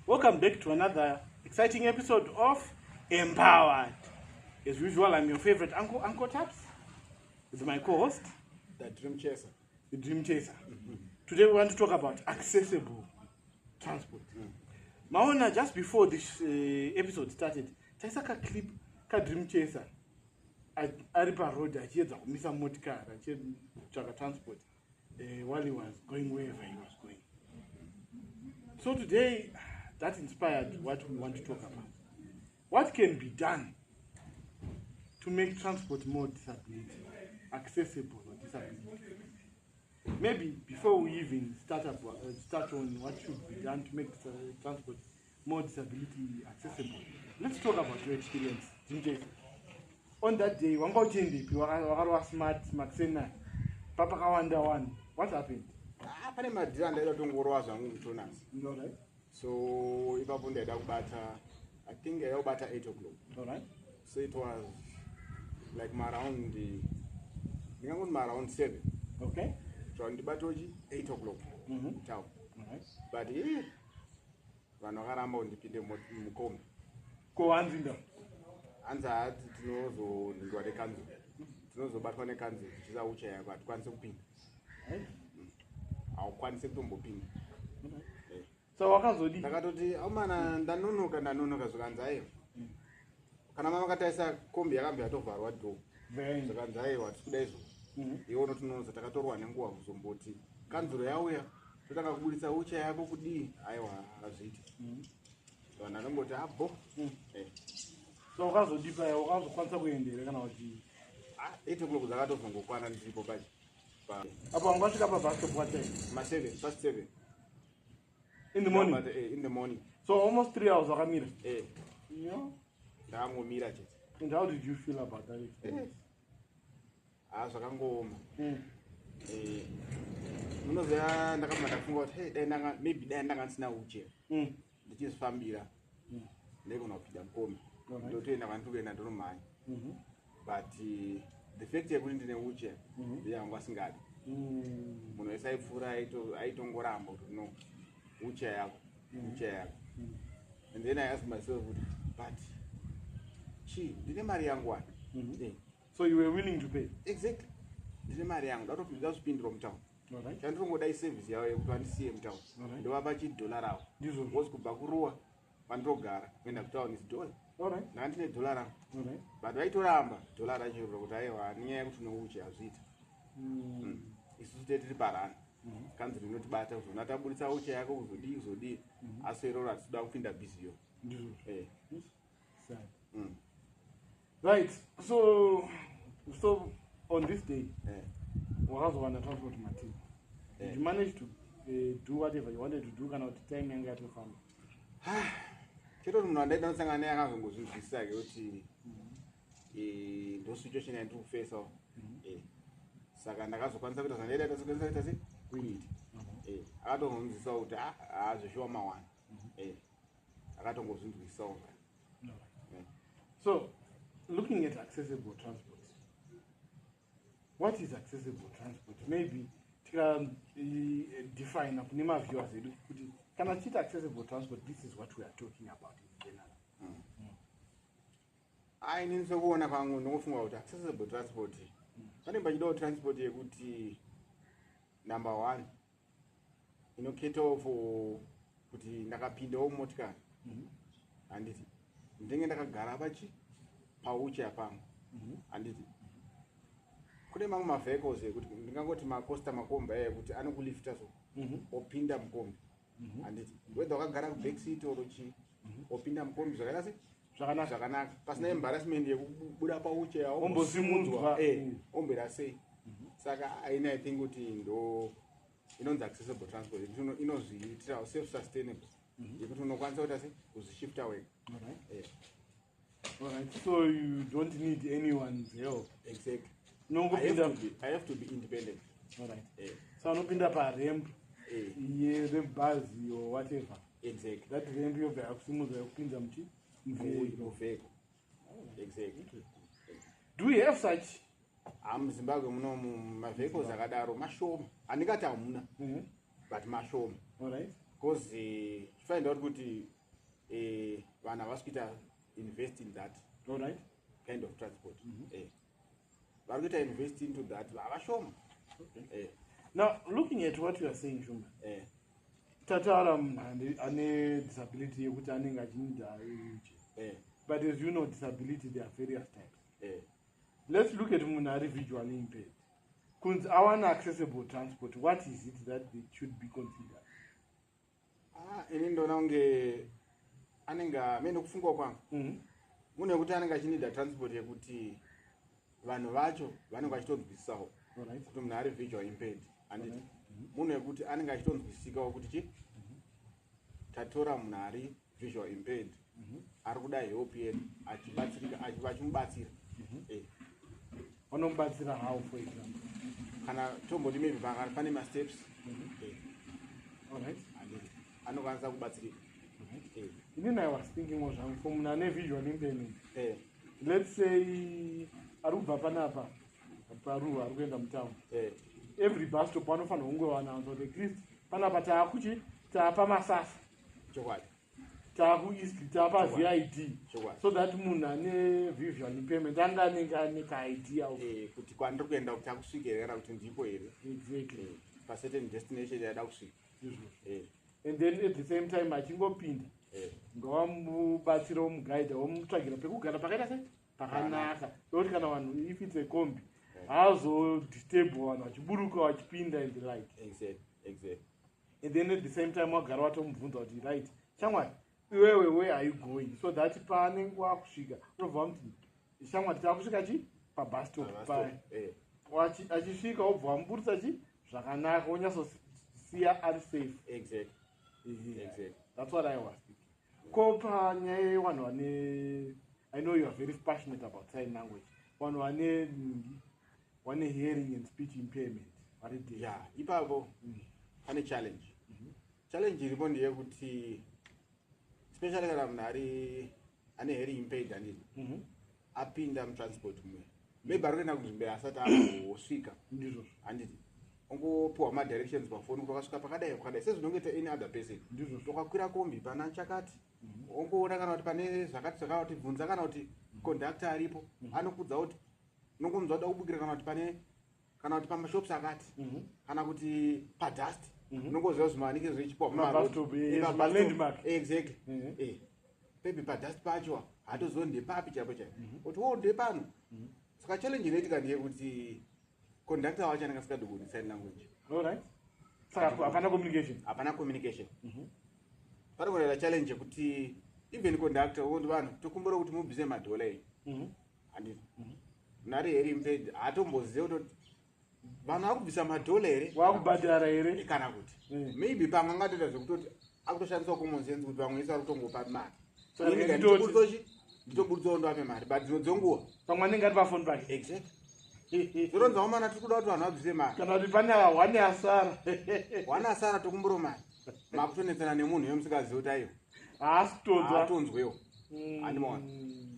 Welcome back to another exciting episode of Empowered. As usual, I'm your favorite Uncle Taps. This is my co-host, The Dream Chaser. the Dream Chaser. Today we want to talk about accessible transport. Maona, just before this episode started, taisaka clip ka Dream Chaser ari road achiedza kumisa motikari achitsvaka transport while he was going wherever he was going. So today, that inspired what we want to talk about. What can be done to make transport more accessible or disability? Maybe before we even start on what should be done to make transport more disability accessible, let's talk about your experience, Jim. On that day, wakawa smart sena, papa kawanda one. What happened? Pane madhira ndaida tongorowa zvangu mutonasi. All right. So ipapo ndaida kubata, I think ndaida kubata 8 o'clock. All right. So it was like around 7. Okay. So ndibatoji 8 o'clock. Town. All right. But vanhu vakaramba kundipinde mukombe. Kowanzi ndo. Anza hati tinozoningwa nekanzuru. Tinozobatwa nekanzuru tichiza uchaya hatikwanisi kupinda. Haukwanisi kutombopinda. So wakazodi ndakatoti amana ndanonoka zvakanzaiwa kana mama kataisa kombi yakambia yatovharwa dho zvakanzaiwa tikuda izvo iwo notunonoza takatorwa nenguva kuzomboti kanzuro yauya totanga kubudisa ucha yako kudii aiwa hazviiti vanhu anongoti abho. So wakazodipa wakazokwanisa kuendera kana kuti 8 o'clock dzakatozongokwana ndiripo pachi apo wangasvika pabus stop what time? past 7 in the morning. In the morning. So almost 3 hours wakamira. Yeah. Ndangomira chete. And how did you feel about that experience? Zvakangoma. Munoziva ndakamira ndafunga kuti maybe dai ndanga ndisina wheelchair. Ndichizifambira. Ndegona kupinda mukombe. Ndotoenda kwandikuenda ndonomhanya. But the fact yekuti ndine wheelchair ndeyanga asingadi. Munhu wese aipfuura aitongoramba kuti no. Wheelchair yako. And then I asked myself, but ndine mari yangu wani? So you were willing to pay? Exactly. Ndine mari yangu ndazopindira mutown. Chandinongoda service yawo yekuti vandisiye mutown. Ndovapa $1 ravo. Wozi kubva kuruwa pandogara kuenda kutown is $1. Ndandine $1 rangu. But vaitoramba $1 racho rokuti aiwa nenyaya yekuti une wheelchair hazviita. Isusu tiri parana. Kanzuru inotibata kuzona tabudisa ucha yako kuzodii asi iro ratinoda kupinda bhiziyo. Right. So on this day, wakazowana transport material. Did you manage to do whatever you wanted to do kana kuti time yanga yatofamba? Chero munhu andaida kusangana naye akazongozvizwisisa kuti ndo situation yandiri kufesa. Saka ndakazokwanisa kuita zvandaida kuita sei? Akatongonzwisa kuti zvoshuwa mawani. Akatongozvinzwisawo. So looking at accessible transport, what is accessible transport? Maybe define up nema viewers edu kuti kana tichiti accessible transport, this is what we are talking about in general. Inini sokuona kwangu ndinofunga kuti accessible transport pane pachidawo transport yekuti number 1 inoketawo for kuti ndakapindawo motikari handiti ndenge ndakagara paucha pangu handiti kune mamwe mavehicles ekuti ndingangoti macosta makombi ekuti anokulifta so opinda mukombi handiti whether wakagara kuback seat or opinda mukombi zvakaita sei zvakanaka pasina embarrassment yekubuda paucha yawo ombosimudzwa ombera sei. Saka I think kuti ndo inonzi accessible transport inozviitira self sustainable yekuti unokwanisa kuti asi kuzvishifta wega. Alright, so you don't need anyone's help. Exactly. I have to be independent. Alright. So anopinda paramp ramp bus or whatever. Exactly. That ramp yobva yakusimudza yakupinza muvheko. Exactly. Do we have such? MuZimbabwe muno mavhekos akadaro mashoma. Andingati hamuna, but mashoma. Alright. Because find out kuti vanhu havasi kuita invest in that. Alright. Kind of transport. Vari kuita invest into that havashoma. Okay. Now, looking at what you are saying, Shumba, tataura munhu ane disability yekuti anenge achinida wheelchair. But as you know, disability, there are various types. Let's look at munhu ari visually impaired. Kunzi awana accessible transport, what is it that they should be considered? Ini ndona kunge anenge mene kufungwa kwangu mune kuti anenge achinida transport yekuti vanhu vacho vanenge vachitonzwisisawo kuti munhu ari visual impaired. Anditi munhu wekuti anenge achitonzwisikawo kuti chi tatora munhu ari visual impaired ari kuda help yedu achimubatsira. Vanomubatsira how, for example? Kana tomboti maybe pane masteps. Alright. Anokwanisa kubatsirika. Inini I was thinking of for munhu ane visual impairment. Let's say ari kubva panapa paruwa ari kuenda mutown. Every bus stop vanofanira kunge vanaanza kuti at least panapa taakuchi taapa masasa. Chokwadi. Taakueast taapa VID. So that munhu ane visual impairment anenge ane kaidea kuti kwandiri kuenda kuti akusvikeera kuti ndipo here. Exactly. Pacertain destination yada kusvika. And then at the same time achingopinda ngawamubatsira womugaidha womutsvagira pekugara pakaita sei pakanaka ndokuti kana vanhu if it's a kombi haazodisturb vanhu vachiburuka vachipinda and the like. Exactly. And then at the same time wagara watomubvunza kuti right shamwari iwewe where are you going, so that paanenge wakusvika unobva muti shamwari taakusvika chi pabus stop paya achisvika wobva wamuburisa chi zvakanaka wonyatsosiya ari safe. Exactly. That's what I was thinking. Ko panyaya yevanhu vane, I know you are very passionate about sign language, vanhu vane hearing and speech impairment vari there. Yeah, ipapo pane challenge. Challenge iripo ndeyekuti especially kana munhu ane hearing impaired anditi apinda mutransport mumwe maybe ari kuenda kunzvimbo asati ambosvika handiti ongopiwa madirections pafoni kuti wakasvika pakadai sezvinongeta any other person. Tokakwira kombi pana chakati ongoona kana kuti pane zvakati zvakati bvunza kana kuti conductor aripo anokudza kuti unongomudza kuda kubukira kana kuti pamashops akati kana kuti padust unongoziva kuti manike zvichipiwa landmark. Exactly. Maybe padust pacho hatoziva ndepapi chaipo chaipo kuti wo ndepano. Saka challenge inoitika ndeyekuti conductor wacho anenge asikagoni sign language. Alright. Saka hapana communication. Pane kuenda challenge yekuti even conductor wondi vanhu tokumbura kuti mubvise madhola iyi. Handiti. Nari here impaired hatomboziva kuti vanhu vakubvisa madhola here vakubhadhara here kana kuti maybe pamwe angatoita zvekutoti akutoshandisa common sense kuti pamwe isa kutongopa mari. Nditoburitsawo ndovape mari but dzinodzonguwa pamwe anenge ari pafoni pake. Exactly. Toronzawo mana tiri kuda kuti vanhu vabvise mari kana kuti pane hwane asara tokumbura mari makutonetsana nemunhu wemusikazivi kuti aiwo haasitonzwewo handimaona.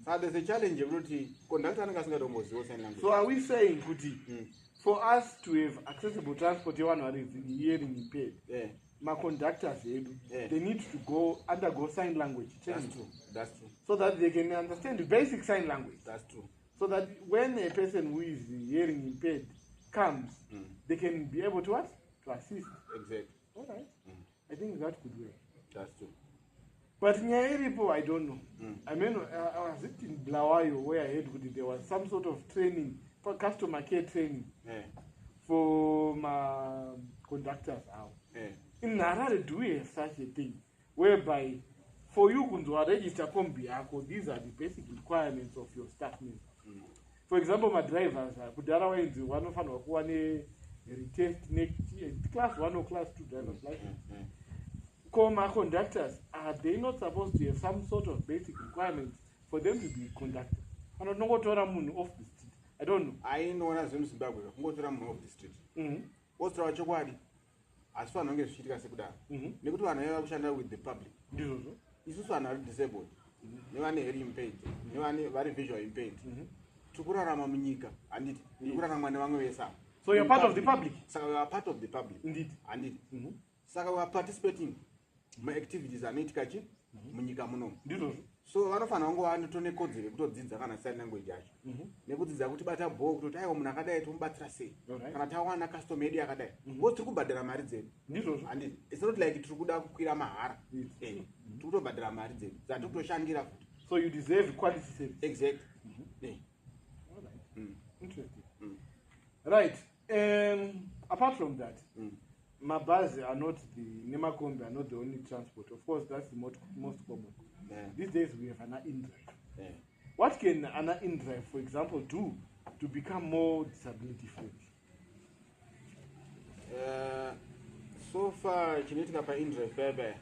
Saka there's a challenge yekutoti conductor anenge asingatombozivo sign language. So are we saying kuti for us to have accessible transport yevanhu vari hearing impaired, conductors edu they need to undergo sign language training. That's true. So that they can understand basic sign language. That's true. So that when a person who is hearing impaired comes, they can be able to what? To assist. Exactly. All right. I think that could work. That's true. But Nyahiripo, I don't know. I mean, I was in Blawayo where I heard that there was some sort of training, for customer care training for my conductors out. In Harare, do we have such a thing whereby for you to register kombi yako, these are the basic requirements of your staff member. For example, my drivers, kudara wenzi wanofanwa kuwa retest next year, class 1 or class 2 driver's license. Coma conductors, are they not supposed to have some sort of basic requirements for them to be conductors? I don't know what off the street. I don't know. I know as Zimbabwe, kungotora munhu off the street. Wostra chokwadi. As far as zvichiitika sekudaro. Nekuti vanhu vaiva kushanda with the public. Ndizvozvo. Isusu vanhu vari disabled. Nevane hearing impaired. Nevane vari visual impaired. Tikurarama munyika. Handiti. Tikurarama nevamwe vese. So you're part of the public? Saka we are part of the public. Indeed. Handiti. Saka we are participating activities anoitika chi munyika munomu. Ndizvozvo. So vanofanira kunge vanotone kodzero yekutodzidza kana sign language yacho. Nekudzidza kuti bata bho kuti aiwa munhu akadai tomubatsira sei. Kana tawana custom yedu yakadai. Ngokuti tiri kubhadhara mari dzedu. Ndizvozvo. Handiti. It's not like tiri kuda kukwira mahara. Tiri kutobhadhara mari dzedu. Dzati kutoshandira futi. So you deserve quality service. Exactly. All right. Interesting. Right. Apart from that, Mabazi are not Nemakombi are not the only transport. Of course, that's the most common. These days we have an in-drive. What can an in-drive, for example, do to become more disability friendly? So far, chinoitika pa-in-drive bebe.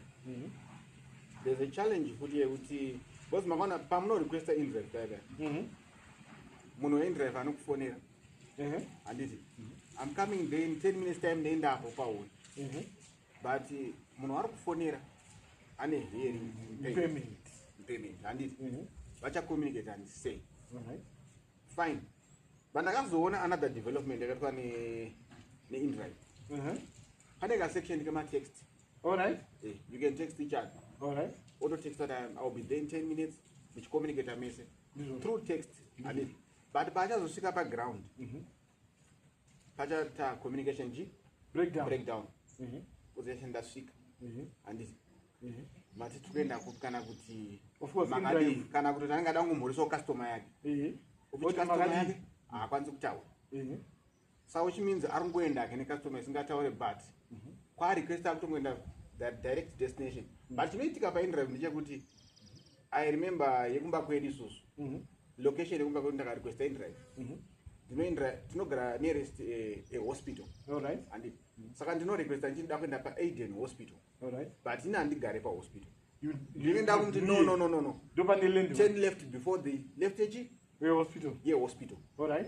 There's a challenge kuti yekuti because makona pamuno request in-drive bebe. Munhu we-in-drive anokufonera. Handiti. I'm coming there in 10 minutes time ndaenda apo pauri. But munhu ari kufonera ane hearing payment. Handiti. Vachakommunicate and say. Fine. But ndakazoona another development yakaitwa ne-in-drive. Pane ka section kama text. All right. You can text each other. All right. Auto text that I'll be there in 10 minutes. Which communicate a message through text. But pachazosvika paground. Pachata communication G breakdown. Possession ndasvika. Handiti. Mati tukaenda kana kuti of course kana kuti tanga dangomhorisawo customer yake. Ukuthi customer yake haakwanisi kutaura. So which means aringoenda kene customer isingataure but kwa request akutongoenda that direct destination. But chinoitika pa-in-drive ndechekuti I remember yekumba kwedu isusu. Location yekumba kwedu ndakarequesta in-drive. Tinogara nearest a hospital. All right. And saka ndinorequesta ndichida kuenda pa-Aiden hospital. All right. But ina handigare pa-hospital. You Ndakuti no. Dopa land. 10 left before the left edge. Hospital. Yeah, hospital. All right.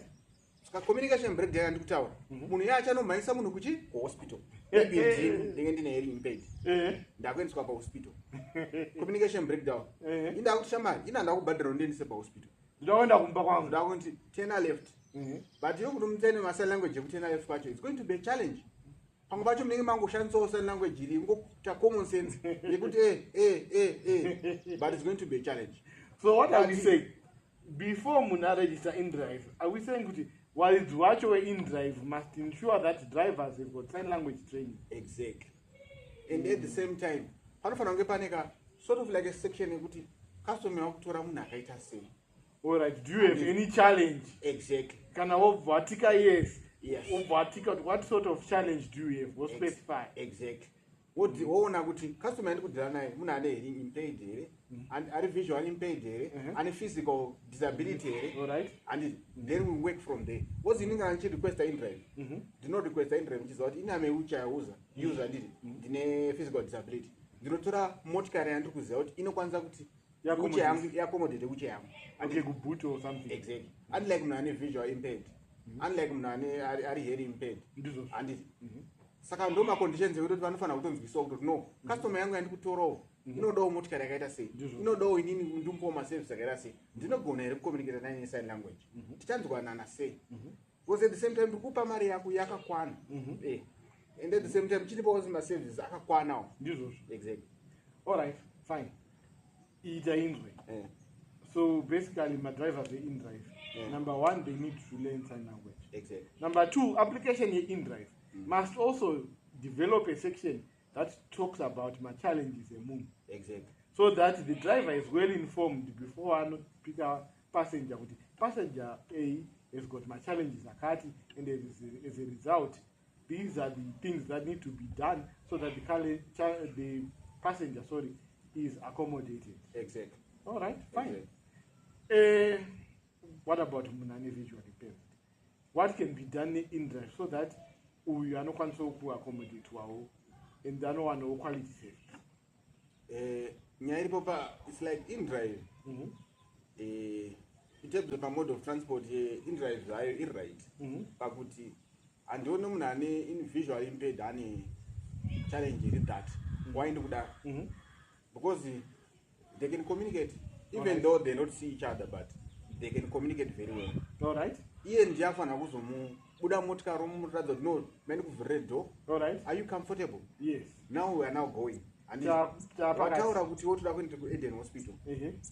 Saka communication breakdown ndikutaura. Munhu yacha anomhanyisa munhu kuchi hospital. Ndenge ndine hearing impaired. Ndakuendeswa pa-hospital. Communication breakdown. Indakuti shamari ina ndakubhadhara ndiendese pa-hospital. Ndaenda kumba kwangu. Ndakuti 10 left. But yokuti mutene ma-sign language yekuti 10 left kwacho it's going to be a challenge. Pamwe pacho munenge mangoshandisawo sign language iri ngokuita common sense yekuti but it's going to be a challenge. So what are we saying? Before Muna register in-drive, are we saying kuti while wacho in-drive must ensure that drivers have got sign language training? Exactly. And at the same time, panofanira kunge pane sort of like a section yekuti customer wakutora munhu akaita sei. All right. Do you have any challenge? Exactly. Kana wobvatika yes. Yes. Wobvatika what sort of challenge do you have? What specify? Exactly. Woona kuti customer yandi kudhira naye munhu ane hearing impaired here and ari visual impaired here ane physical disability here. All right. And then we work from there. What's in English request in-drive? Do not request in-drive which is what in a wheelchair user did ndine physical disability. Ndinotora motikari yandiri kuziva kuti inokwanisa kuti wheelchair yangu iaccomodate wheelchair yangu. Okay, good or something. Exactly. Unlike munhu ane visual impaired. Unlike munhu ari hearing impaired. Handiti. Saka ndo ma-conditions ekuti vanofanira kutonzwiswa kuti no customer yangu yandi kutorawo inodawo motikari yakaita sei, inodawo inini ndimbowo maservice akaita sei, ndinogona here kucommunicate naye nesign language, tichanzwanana sei, because at the same time ndikupa mari yako yakakwana, and at the same time chilipawo maservices akakwanawo. Exactly. All right, fine. Ita in-drive. So basically my drivers are in-drive. Number one, they need to learn sign language. Exactly. Number two, application in-drive must also develop a section that talks about my challenges and move. Exactly. So that the driver is well informed before I pick a passenger. Passenger A has got my challenges akati, and as a result, these are the things that need to be done so that the passenger is accommodated. Exactly. All right, fine. What about Munani visual impairment? What can be done in drive so that uyu anokwanisa kuaccommodate and anowanawo quality service. Nyaya iripo it's like InDrive. In terms of a mode of transport, InDrive zvayo iri right. Pakuti handioni munhu ane visual impaired ane challenge iri that. Why ndikudaro? Because they can communicate, even though they don't see each other, but they can communicate very well. All right. Iye ndiyafanira kuzomubuda motikari romuratidza kuti no maende kuvhurire door. All right. Are you comfortable? Yes. Now we are now going. And wataura kuti wotoda kuenda kuEden Hospital.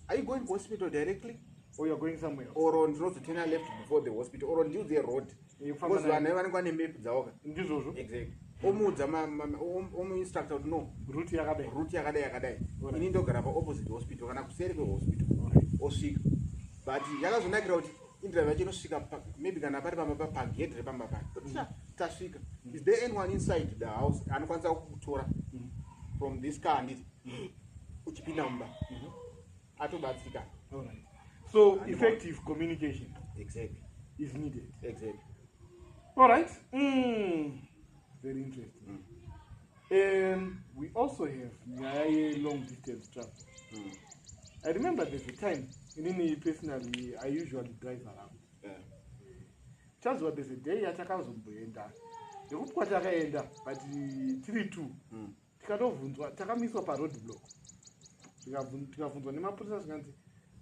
Are you going to hospital directly? Or you're going somewhere else? Or ndinozotena left before the hospital, or ndiu the road. Because vanhu vanenge vane map dzavoka. Ndizvozvo. Exactly. Omuudza omuinstructor kuti no route yakadai ini ndogara paopposite hospital kana kuseri kwehospital osvika, but yakazonakira kuti InDrive yacho inosvika maybe kana pari pagedhe repamba pari tasvika. Is there anyone inside the house anokwanisa kukutora from this car handiti uchipinda mumba atobatsika? So effective communication is needed. Exactly. All right. Very interesting. We also have long distance travel. I remember there's a time, personally, I usually drive around. Chazwa there's a day atakazomboenda. Ndikupwa takaenda but 3-2. Tikatovhunzwa takamiswa paroad block. Tikavhunzwa nemapurisa zvikanzi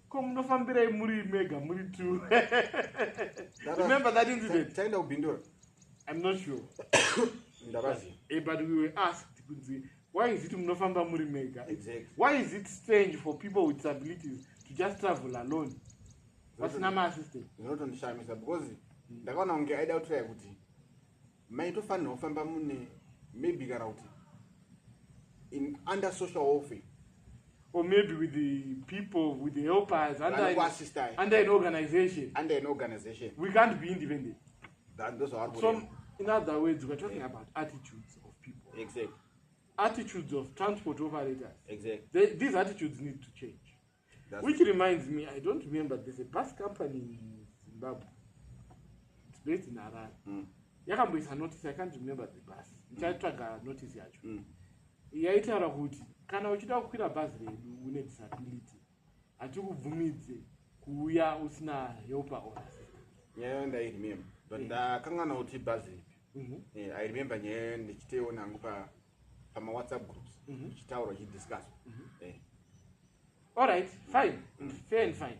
ko munofambirai muri mega muri 2. Remember that incident? Taenda kubhindura. I'm not sure. But we were asked, why is it munofamba muri mega? Exactly. Why is it strange for people with disabilities to just travel alone? What's nama assistant? Ndinotondishamisa because ndakaona kunge aida kutira kuti maitofanira kufamba mune maybe kana kuti in under social welfare, or maybe with the people, with the helpers, under an organization. We can't be independent. Those are so, in other words, we're talking about attitudes of people. Exactly. Attitudes of transport operators. Exactly. These attitudes need to change. Which reminds me, I don't remember, there's a bus company in Zimbabwe. It's based in Harare. Yakamboisa notice, I can't remember the bus. Ndichatsvaga notice yacho. Yaitaura kuti kana uchida kukwira bhazi redu une disability hatikubvumidze kuuya usina helper or assistant. Yeah, I remember. But ndakangana kuti bhazi ripi. I remember nyaya ndichiteona hangu pama WhatsApp groups. Tichitaura tichidiscuss. All right, fine. Fair and fine.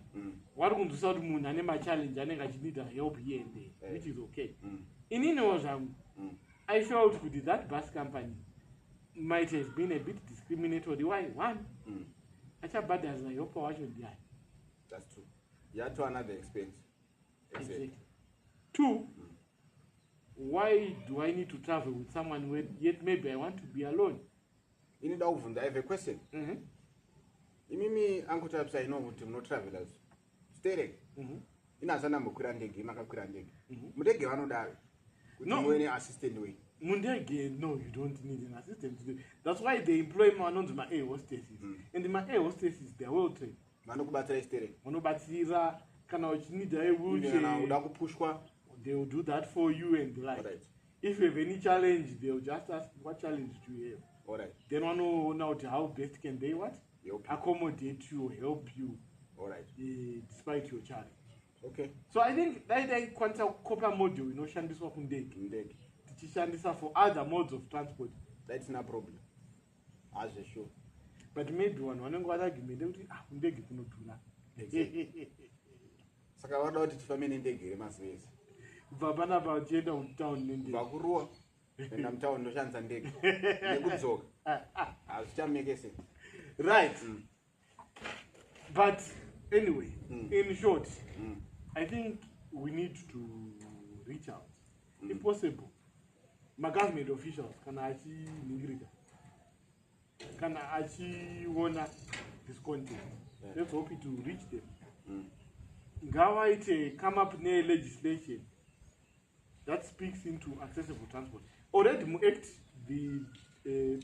Wari kunzwisa kuti munhu ane machallenge anenge achinida help here and there, which is okay. Ininiwo zvangu, I felt kuti that bus company might have been a bit discriminatory. Why? One, achabhadharira helper wacho ndiani. That's true. You had to another expense. Exactly. Two, why do I need to travel with someone when yet maybe I want to be alone? You need to I have a question. Imimi Uncle Taps, I know what no travelers. Stay in a Zanamo Kurandegi, Makakurandegi. Mudegi Anodari. No any assistant way. Mundege, no, you don't need an assistant to do. That's why they employ my air hostesses. And my air hostesses, they are well trained. Manobatira, can I need a wheelchair? They will do that for you and the like. Right. If you have any challenge, they will just ask what challenge do you have. All right. Then one know now how best can they what? Accommodate you, help you. All right. Despite your challenge. Okay. So I think that quanta copper module, shandiswa kundegi. Tichishandisa for other modes of transport. That's no problem. As a show. But maybe one argument kuti kundegi kunodhura. Saka wada kuti tifambe nendege remasvesi. Vabana vachienda kutown nendege. Vakuruwa. Enda mutown ndoshandisa ndege. Nekudzoka. Hazvichamake sense. Right. But anyway, in short, I think we need to reach out. If possible, my government officials can actually wanna this content. Let's hope to reach them. Gawaite come up near legislation that speaks into accessible transport. Already Act, the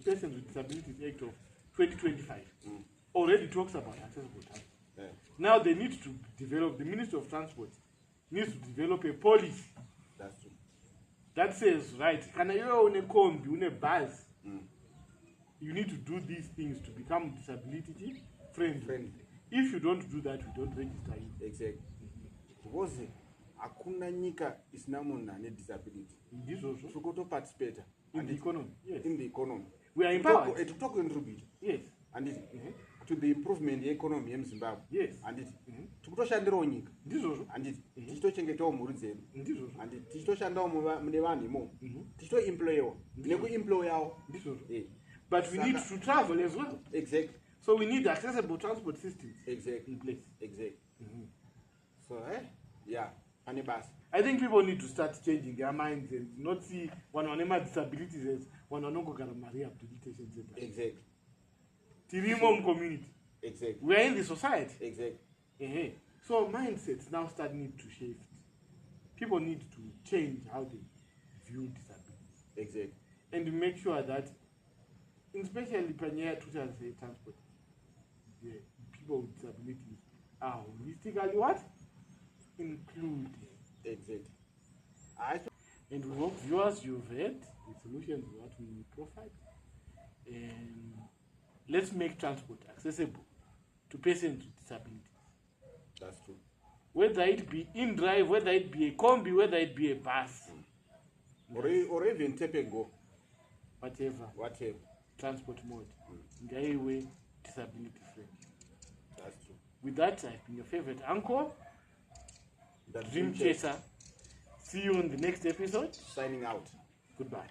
Persons with Disabilities Act of 2025 already talks about accessible transport. Now they need to develop, the Ministry of Transport needs to develop a policy. That's true. that says, right, kana iwe une kombi, une bus, you need to do these things to become disability friendly. If you don't do that, we don't register you. Exactly. Because hakuna nyika isina munhu ane disability. Ndizvozvo. So to participate in the economy. Yes. In the economy. We are empowered. To contribute. Yes. And to the improvement the economy in Zimbabwe. Yes. And tikutoshandirawo nyika. Ndizvozvo. And tichitochengetawo mhuri dzedu. Ndizvozvo. And tichitoshandawo mune vanhu imomo. Tichitoemployawo. Nekuemployawo. Ndizvozvo. But we need to travel as well. Exactly. So we need accessible transport systems in place. Exactly. So, yeah, I think people need to start changing their minds and not see one disabilities as one rehabilitation center. Exactly. Tirimo community. Exactly. We are in the society. Exactly. So mindsets now start need to shift. People need to change how they view disability. Exactly. And make sure that, especially pioneer transport, the people with disabilities are holistically what? Included. Exactly. And we hope viewers you've heard the solutions what we provide. And let's make transport accessible to persons with disabilities. That's true. Whether it be in drive, whether it be a combi, whether it be a bus. Or even tap and go. Whatever. Transport mode. In the way disability friendly. That's true. With that, I've been your favorite uncle, The Dream Chaser. See you in the next episode. Signing out. Goodbye.